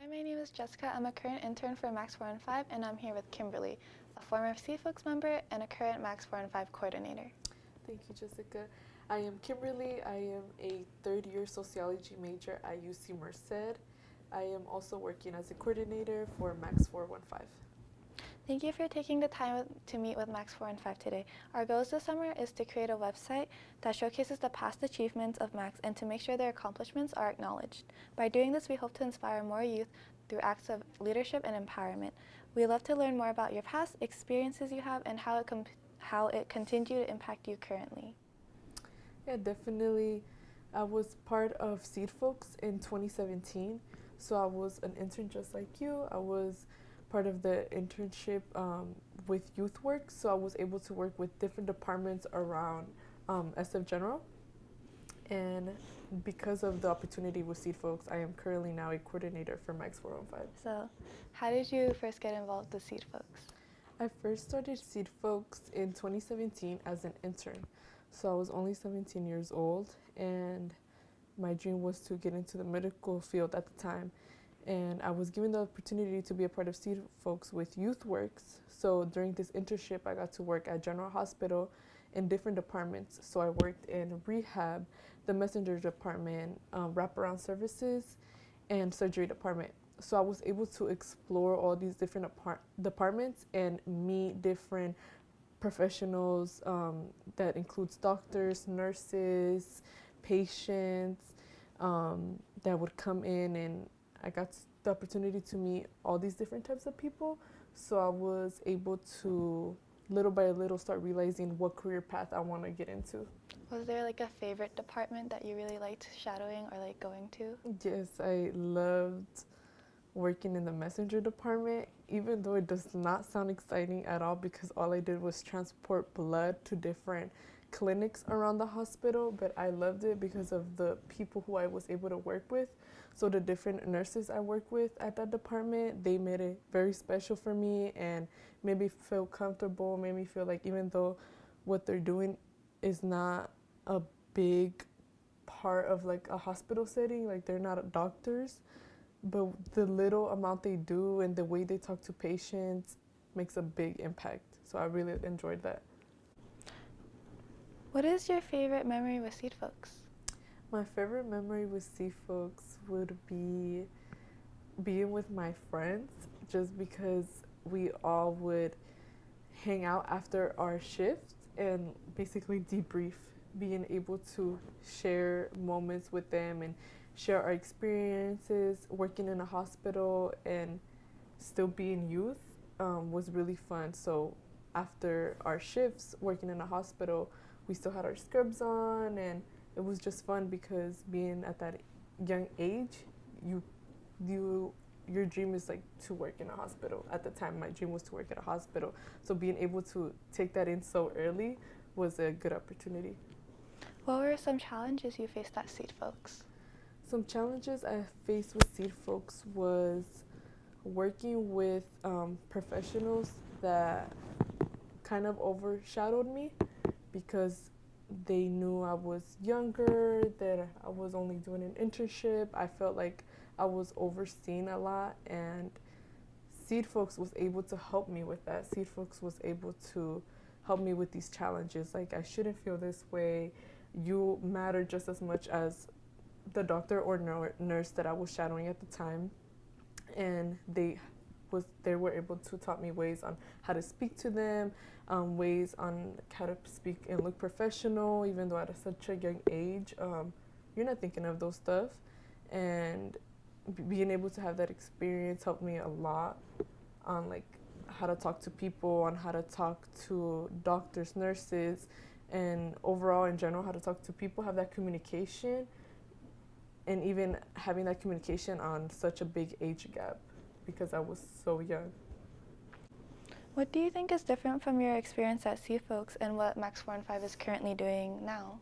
Hi, my name is Jessica. I'm a current intern for Max 415, and I'm here with Kimberly, a former CFOX member and a current Max 415 coordinator. Thank you, Jessica. I am Kimberly. I am a third year sociology major at UC Merced. I am also working as a coordinator for Max 415. Thank you for taking the time to meet with Max 415 today. Our goals this summer is to create a website that showcases the past achievements of Max and to make sure their accomplishments are acknowledged. By doing this, we hope to inspire more youth through acts of leadership and empowerment. We love to learn more about your past experiences you have and how it continued to impact you currently. Yeah, definitely. I was part of Seed Folks in 2017. So I was an intern just like you. I was part of the internship with Youth Work. So I was able to work with different departments around SF General. And because of the opportunity with Seed Folks, I am currently now a coordinator for Max 415. So, how did you first get involved with Seed Folks? I first started Seed Folks in 2017 as an intern. So I was only 17 years old, and my dream was to get into the medical field at the time. And I was given the opportunity to be a part of Seed Folks with Youth Works. So during this internship, I got to work at General Hospital in different departments. So I worked in rehab, the messenger department, wraparound services, and surgery department. So I was able to explore all these different departments and meet different professionals that includes doctors, nurses, patients that would come in, and I got the opportunity to meet all these different types of people. So I was able to little by little start realizing what career path I want to get into. Was there like a favorite department that you really liked shadowing or like going to? Yes, I loved working in the messenger department, even though it does not sound exciting at all because all I did was transport blood to different clinics around the hospital, but I loved it because of the people who I was able to work with. So the different nurses I worked with at that department, they made it very special for me and made me feel comfortable, made me feel like even though what they're doing is not a big part of like a hospital setting, like they're not doctors, but the little amount they do and the way they talk to patients makes a big impact. So I really enjoyed that. What is your favorite memory with Seed Folks? My favorite memory with Sea Folks would be being with my friends, just because we all would hang out after our shift and basically debrief, being able to share moments with them and share our experiences working in a hospital and still being youth was really fun. So after our shifts working in a hospital, we still had our scrubs on, and it was just fun because being at that young age, you your dream is like to work in a hospital. At the time, my dream was to work at a hospital. So being able to take that in so early was a good opportunity. What were some challenges you faced at Seed Folks? Some challenges I faced with Seed Folks was working with professionals that kind of overshadowed me because they knew I was younger, that I was only doing an internship. I felt like I was overseen a lot, and Seed Folks was able to help me with that. Seed Folks was able to help me with these challenges. Like, I shouldn't feel this way. You matter just as much as the doctor or nurse that I was shadowing at the time. And they were able to taught me ways on how to speak to them, ways on how to speak and look professional, even though at such a young age, you're not thinking of those stuff. And being able to have that experience helped me a lot on like how to talk to people, on how to talk to doctors, nurses, and overall in general how to talk to people, have that communication, and even having that communication on such a big age gap because I was so young. What do you think is different from your experience at Seed Folks and what Max 415 is currently doing now?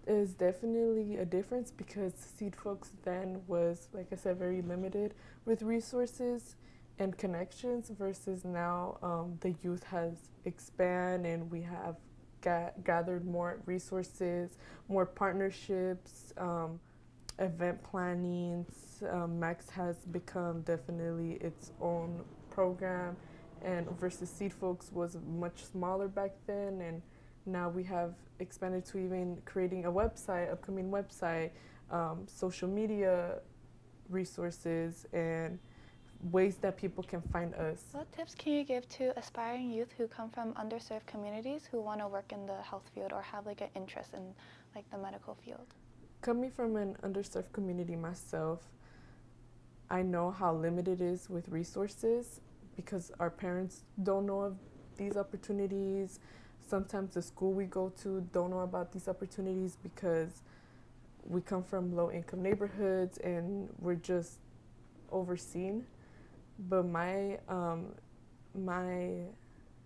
Is definitely a difference because Seed Folks then was, like I said, very limited with resources and connections versus now the youth has expanded and we have gathered more resources, more partnerships, event plannings. Max has become definitely its own program, and versus Seed Folks was much smaller back then, and now we have expanded to even creating a website, upcoming website, social media resources, and ways that people can find us. What tips can you give to aspiring youth who come from underserved communities who want to work in the health field or have like an interest in like the medical field? Coming from an underserved community myself, I know how limited it is with resources because our parents don't know of these opportunities. Sometimes the school we go to don't know about these opportunities because we come from low income neighborhoods and we're just overseen. But my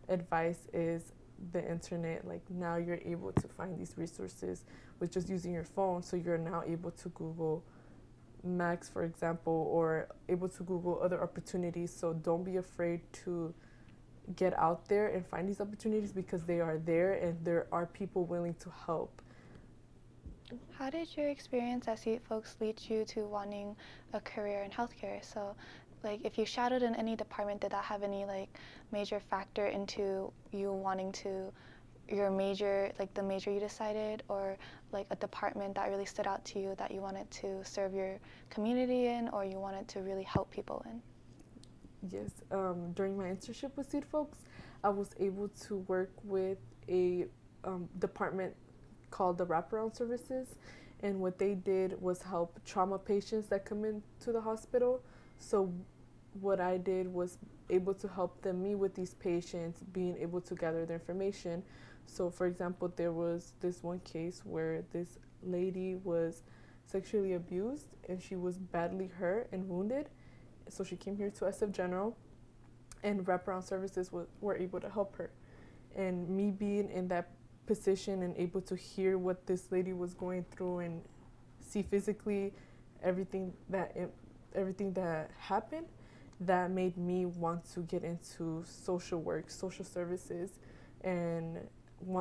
advice is the internet. Like now you're able to find these resources with just using your phone, so you're now able to Google Max, for example, or able to Google other opportunities. So don't be afraid to get out there and find these opportunities because they are there and there are people willing to help. How did your experience at Seed Folks lead you to wanting a career in healthcare? So, like, if you shadowed in any department, did that have any like major factor into you wanting to your major, like the major you decided, or like a department that really stood out to you that you wanted to serve your community in, or you wanted to really help people in? Yes, during my internship with Seed Folks, I was able to work with a department called the Wraparound Services, and what they did was help trauma patients that come into the hospital. So what I did was able to help them meet with these patients, being able to gather their information. So for example, there was this one case where this lady was sexually abused and she was badly hurt and wounded. So she came here to SF General, and Wraparound Services were able to help her. And me being in that position and able to hear what this lady was going through and see physically everything that happened, that made me want to get into social work, social services, and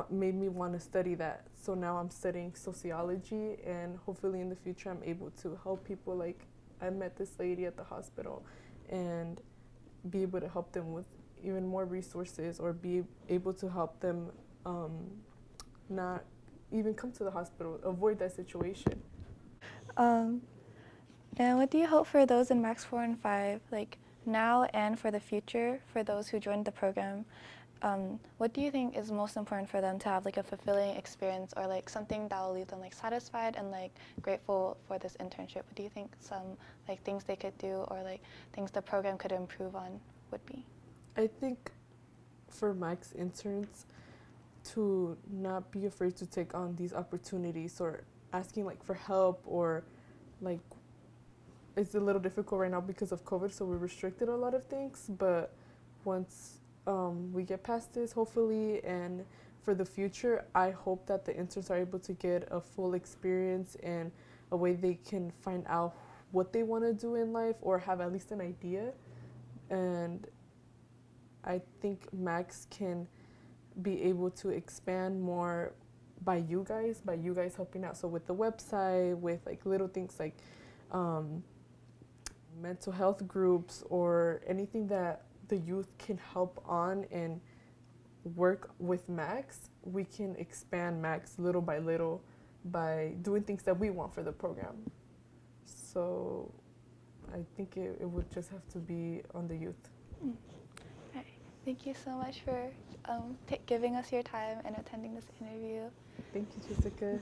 made me want to study that. So now I'm studying sociology, and hopefully in the future I'm able to help people. Like I met this lady at the hospital and be able to help them with even more resources, or be able to help them not even come to the hospital, avoid that situation. And what do you hope for those in Max 4 and 5, like now and for the future, for those who joined the program? What do you think is most important for them to have like a fulfilling experience, or like something that will leave them like satisfied and like grateful for this internship? What do you think some like things they could do, or like things the program could improve on would be? I think for Max interns to not be afraid to take on these opportunities, or asking like for help, or like it's a little difficult right now because of COVID, so we restricted a lot of things. But once we get past this, hopefully, and for the future, I hope that the interns are able to get a full experience and a way they can find out what they want to do in life, or have at least an idea. And I think Max can be able to expand more by you guys helping out. So with the website, with like little things like mental health groups, or anything that the youth can help on and work with Max, we can expand Max little by little by doing things that we want for the program. So I think it would just have to be on the youth. Right. Thank you so much for giving us your time and attending this interview. Thank you, Jessica.